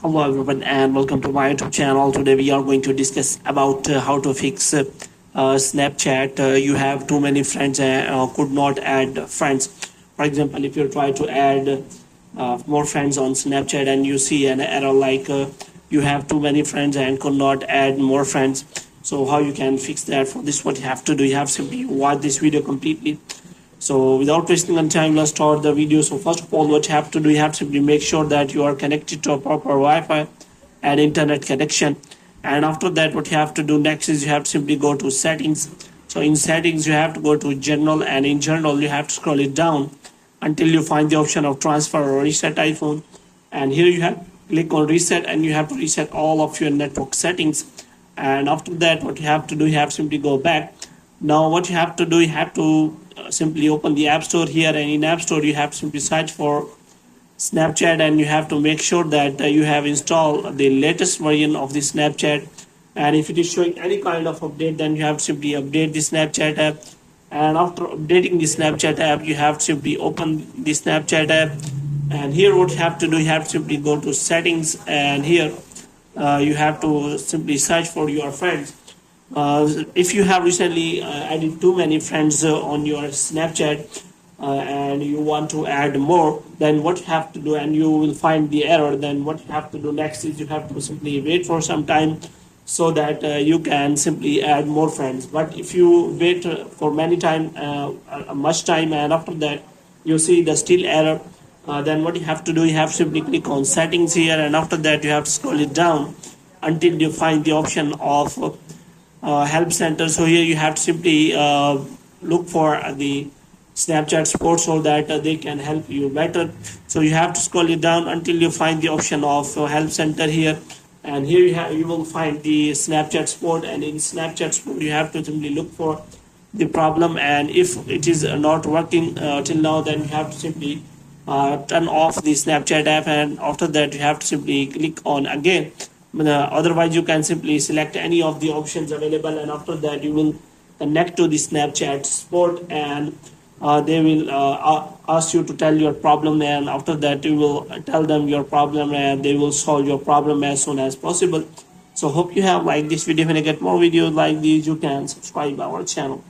Hello everyone and welcome to my YouTube channel. Today we are going to discuss about how to fix Snapchat. You have too many friends and could not add friends. For example, if you try to add more friends on Snapchat and you see an error like you have too many friends and could not add more friends. So how you can fix that? For this, what you have to do, you have simply watch this video completely. So without wasting any time, let's start the video. So first of all, what you have to do, you have to simply make sure that you are connected to a proper Wi-Fi and internet connection. And after that, what you have to do next is you have to simply go to settings. So in settings, you have to go to general, and in general, you have to scroll it down until you find the option of transfer or reset iPhone. And here you have to click on reset, and you have to reset all of your network settings. And after that, what you have to do, you have to simply go back. Now what you have to do, you have to simply open the App Store here, and in App Store you have to simply search for Snapchat, and you have to make sure that you have installed the latest version of the Snapchat. And if it is showing any kind of update, then you have to simply update the Snapchat app. And after updating the Snapchat app, you have to simply open the Snapchat app, and here what you have to do, you have to simply go to settings, and here you have to simply search for your friends. If you have recently added too many friends on your Snapchat and you want to add more, then what you have to do, and you will find the error, then what you have to do next is you have to simply wait for some time so that you can simply add more friends. But if you wait for much time, and after that you see the still error, then what you have to do, you have to simply click on settings here, and after that you have to scroll it down until you find the option of help center. So here you have to simply look for the Snapchat support so that they can help you better. So you have to scroll it down until you find the option of help center here, and here you will find the Snapchat support, and in Snapchat support you have to simply look for the problem, and if it is not working till now, then you have to simply turn off the Snapchat app, and after that you have to simply click on again. Otherwise you can simply select any of the options available, and after that you will connect to the Snapchat support, and they will ask you to tell your problem, and after that you will tell them your problem, and they will solve your problem as soon as possible. So hope you have liked this video. When you get more videos like these, you can subscribe our channel.